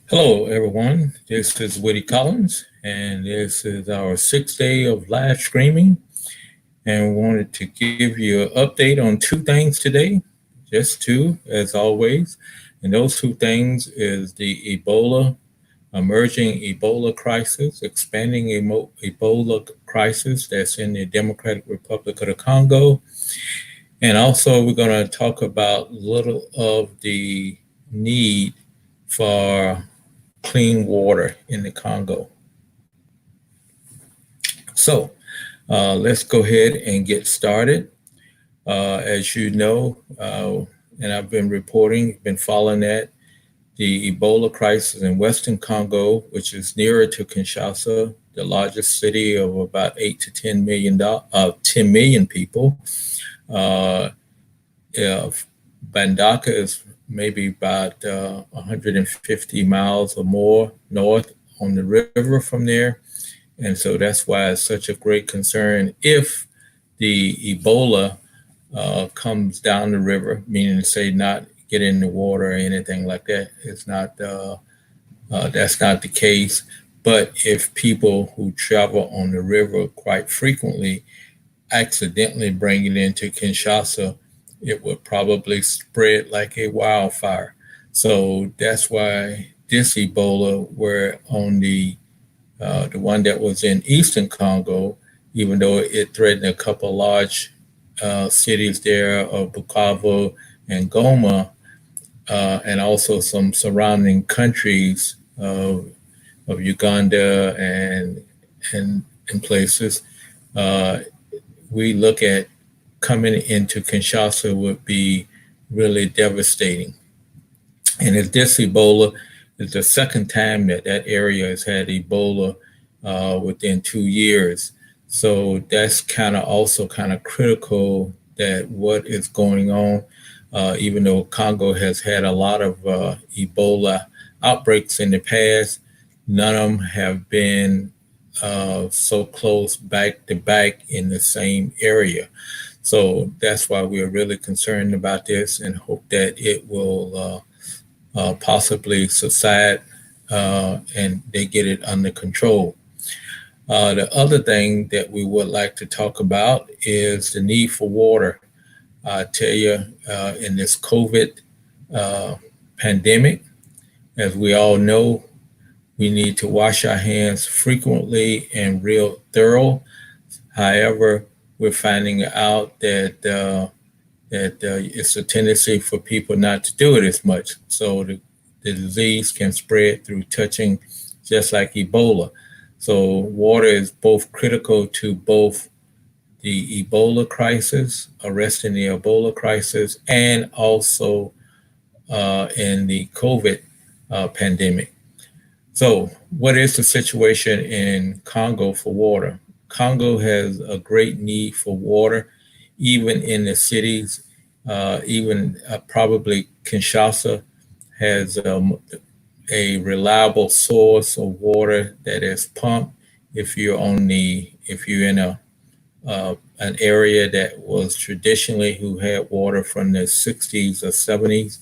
Hello, everyone. This is Woody Collins, and this is our sixth day of live streaming. And we wanted to give you an update on two things today, just two, as always. And those two things is the emerging Ebola crisis, expanding Ebola crisis that's in the Democratic Republic of the Congo. And also, we're going to talk about a little of the need for clean water in the Congo. So let's go ahead and get started. As you know, and I've been following that, the Ebola crisis in Western Congo, which is nearer to Kinshasa, the largest city of about 8 to 10 million people. Bandaka is maybe about 150 miles or more north on the river from there. And so that's why it's such a great concern if the Ebola comes down the river, meaning to say not get in the water or anything like that. It's not, that's not the case. But if people who travel on the river quite frequently accidentally bring it into Kinshasa, it would probably spread like a wildfire. So that's why this Ebola, where on the one that was in Eastern Congo, even though it threatened a couple large cities there of Bukavu and Goma, and also some surrounding countries of Uganda and places, we look at coming into Kinshasa would be really devastating. And if this Ebola is the second time that area has had Ebola within 2 years. So that's also critical that what is going on, even though Congo has had a lot of Ebola outbreaks in the past, none of them have been so close back to back in the same area. So that's why we're really concerned about this and hope that it will possibly subside and they get it under control. The other thing that we would like to talk about is the need for water. I tell you, in this COVID pandemic, as we all know, we need to wash our hands frequently and real thorough. However, we're finding out that it's a tendency for people not to do it as much. So the disease can spread through touching, just like Ebola. So water is both critical to both the Ebola crisis, arresting the Ebola crisis, and also in the COVID pandemic. So what is the situation in Congo for water? Congo has a great need for water, even in the cities. Even probably Kinshasa has a reliable source of water that is pumped. If you're in an area that was traditionally who had water from the 60s or 70s,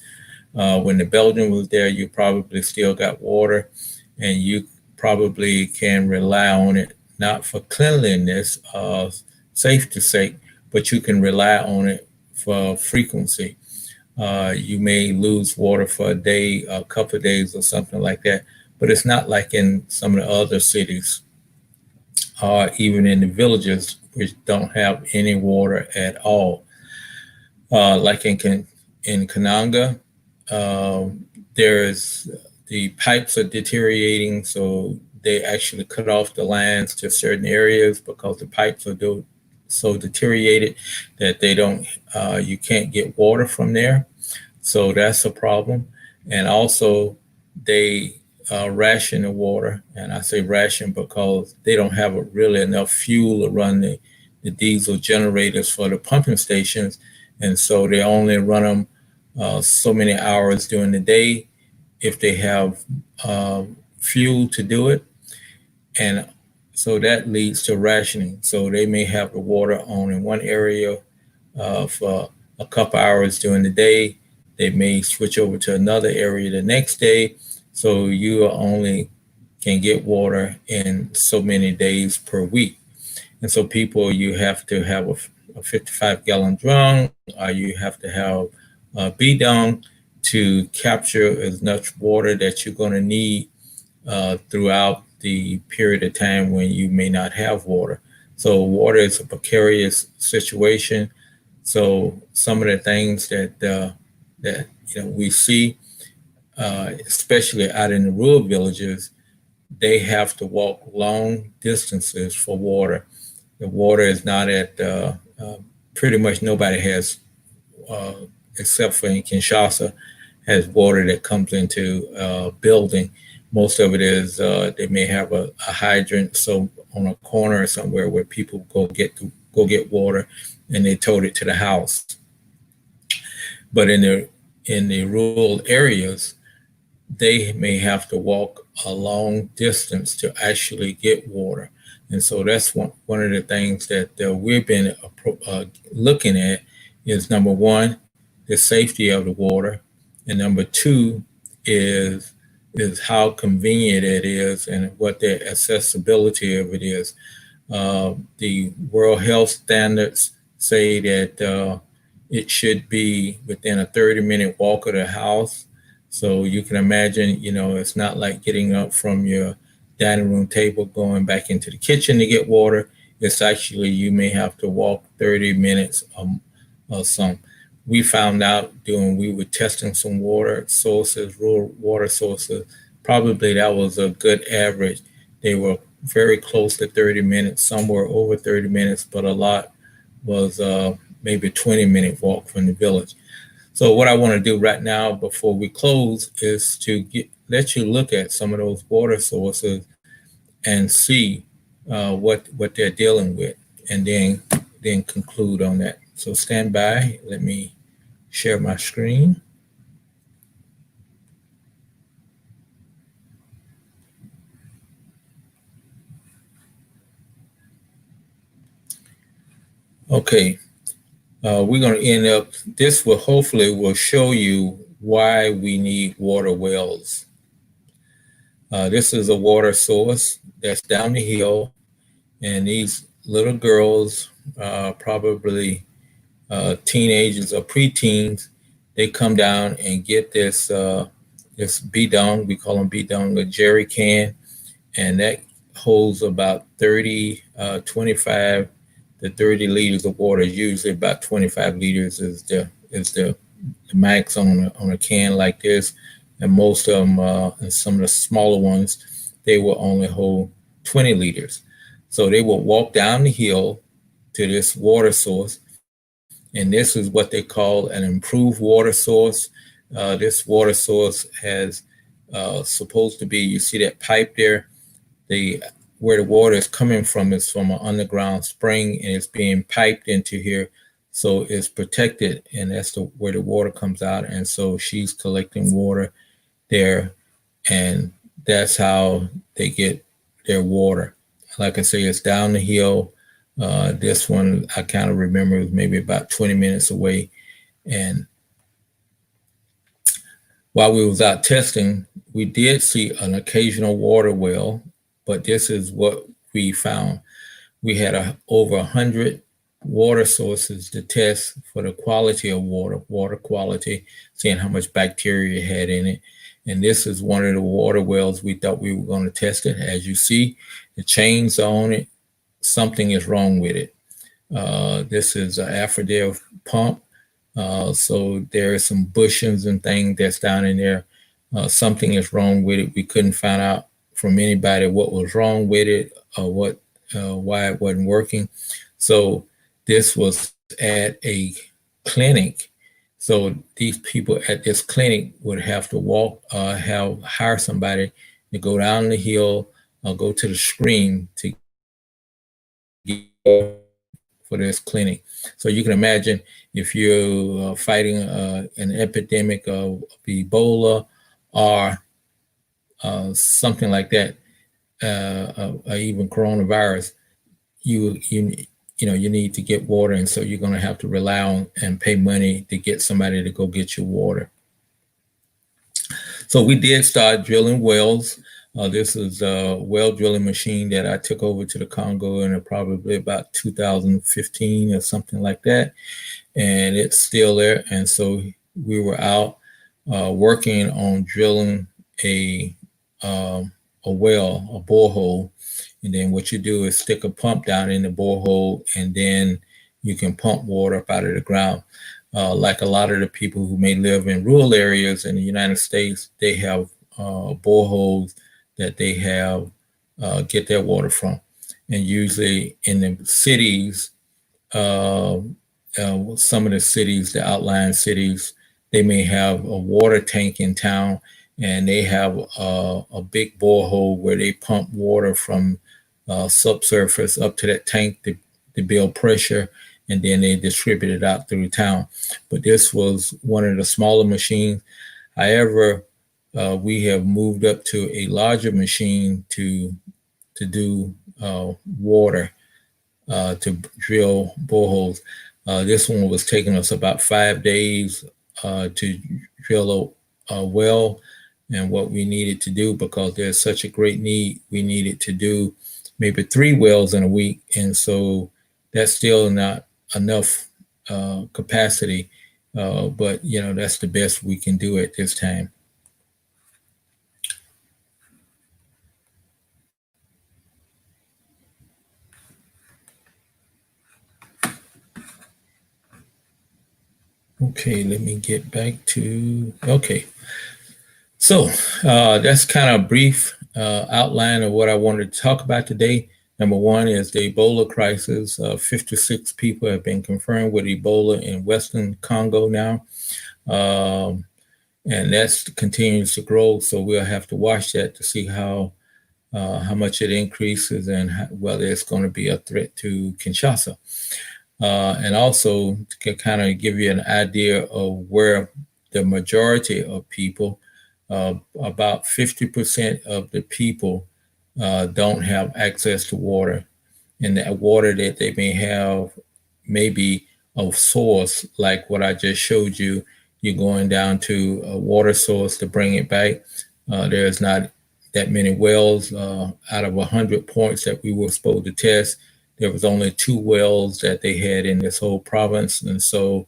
when the Belgian was there, you probably still got water, and you probably can rely on it, not for cleanliness, safety sake, but you can rely on it for frequency. You may lose water for a day, a couple of days or something like that, but it's not like in some of the other cities or even in the villages which don't have any water at all. Like in Kananga, there's the pipes are deteriorating, so they actually cut off the lines to certain areas because the pipes are so deteriorated that they don't you can't get water from there. So that's a problem. And also, they ration the water. And I say ration because they don't have really enough fuel to run the diesel generators for the pumping stations. And so they only run them so many hours during the day if they have fuel to do it. And so that leads to rationing. So they may have the water on in one area for a couple hours during the day. They may switch over to another area the next day. So you only can get water in so many days per week. And so people, you have to have a 55-gallon drum, or you have to have a bidon to capture as much water that you're going to need throughout the period of time when you may not have water. So water is a precarious situation. So some of the things that we see, especially out in the rural villages, they have to walk long distances for water. The water is not at pretty much nobody has, except for in Kinshasa, has water that comes into a building. Most of it is they may have a hydrant so on a corner somewhere where people go get water, and they tote it to the house. But in the rural areas, they may have to walk a long distance to actually get water. And so that's one of the things that we've been looking at is, number one, the safety of the water, and number two is how convenient it is and what the accessibility of it is. The World Health Standards say that it should be within a 30-minute walk of the house. So you can imagine, it's not like getting up from your dining room table, going back into the kitchen to get water. It's actually, you may have to walk 30 minutes or some. We found out we were testing some water sources, rural water sources, probably that was a good average. They were very close to 30 minutes, some were over 30 minutes, but a lot was maybe a 20-minute walk from the village. So what I want to do right now before we close is to let you look at some of those water sources and see what they're dealing with, and then conclude on that. So stand by. Let me share my screen. Okay, we're going to end up, this will hopefully show you why we need water wells. This is a water source that's down the hill, and these little girls, probably teenagers or preteens, they come down and get this bidon, we call them bidon, a jerry can, and that holds about 25 to 30 liters of water. Usually about 25 liters is the max on a can like this, and most of them, and some of the smaller ones, they will only hold 20 liters. So they will walk down the hill to this water source, and this is what they call an improved water source. This water source has supposed to be, you see that pipe there, where the water is coming from is from an underground spring, and it's being piped into here, so it's protected, and that's where the water comes out. And so she's collecting water there, and that's how they get their water. Like I say, it's down the hill. This one I kind of remember was maybe about 20 minutes away. And while we was out testing, we did see an occasional water well, but this is what we found. We had over 100 water sources to test for the quality of water quality, seeing how much bacteria it had in it. And this is one of the water wells we thought we were going to test it. As you see, the chains are on it. Something is wrong with it. This is an Aphrodite pump. So there are some bushings and things that's down in there. Something is wrong with it. We couldn't find out from anybody what was wrong with it or why it wasn't working. So this was at a clinic. So these people at this clinic would have to hire somebody to go down the hill or go to the stream to for this clinic. So you can imagine if you're fighting an epidemic of Ebola or something like that, or even coronavirus, you need to get water, and so you're going to have to rely on and pay money to get somebody to go get you water. So we did start drilling wells. This is a well drilling machine that I took over to the Congo in probably about 2015 or something like that. And it's still there. And so we were out working on drilling a well, a borehole. And then what you do is stick a pump down in the borehole, and then you can pump water up out of the ground. Like a lot of the people who may live in rural areas in the United States, they have boreholes that they have get their water from. And usually in the cities, some of the cities, the outlying cities, they may have a water tank in town, and they have a big borehole where they pump water from subsurface up to that tank to build pressure, and then they distribute it out through town. But this was one of the smaller machines. However, we have moved up to a larger machine to do water, to drill boreholes. This one was taking us about 5 days to drill a well, and what we needed to do, because there's such a great need, we needed to do maybe 3 wells in a week, and so that's still not enough capacity, but that's the best we can do at this time. Okay, let me get back to, okay. So that's kind of a brief outline of what I wanted to talk about today. Number one is the Ebola crisis. 56 people have been confirmed with Ebola in Western Congo now. And that continues to grow. So we'll have to watch that to see how much it increases and whether it's going to be a threat to Kinshasa. And also to kind of give you an idea of where the majority of people, about 50% of the people don't have access to water. And that water that they may have may be of source, like what I just showed you. You're going down to a water source to bring it back. There's not that many wells. Out of 100 points that we were supposed to test, there was only 2 wells that they had in this whole province. And so,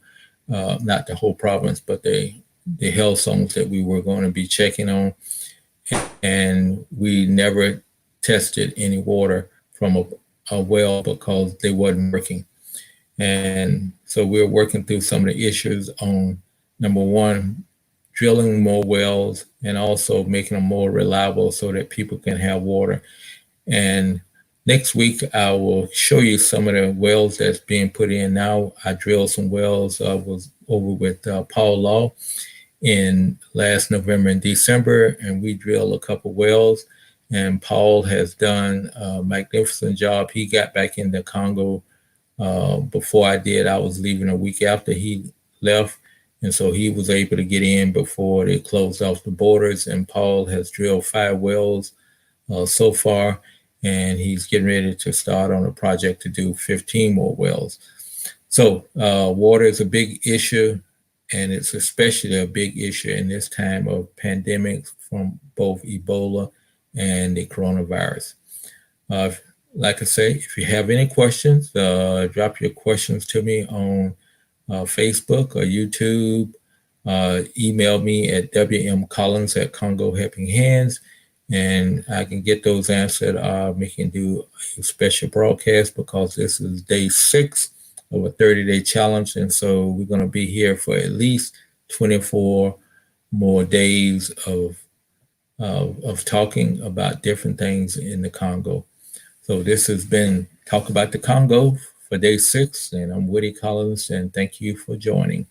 not the whole province, but the health zones that we were going to be checking on. And we never tested any water from a well because they wasn't working. And so we're working through some of the issues on, number one, drilling more wells, and also making them more reliable so that people can have water. And next week, I will show you some of the wells that's being put in now. I drilled some wells. I was over with Paul Law in last November and December, and we drilled a couple wells. And Paul has done a magnificent job. He got back in the Congo before I did. I was leaving a week after he left. And so he was able to get in before they closed off the borders. And Paul has drilled 5 wells so far, and he's getting ready to start on a project to do 15 more wells. So water is a big issue, and it's especially a big issue in this time of pandemics from both Ebola and the coronavirus. Like I say, if you have any questions, drop your questions to me on Facebook or YouTube. Email me at wmcollins@Congo Helping Hands, and I can get those answered. We can do a special broadcast because this is day 6 of a 30-day challenge. And so we're going to be here for at least 24 more days of talking about different things in the Congo. So this has been Talk About the Congo for day 6, and I'm Woody Collins, and thank you for joining.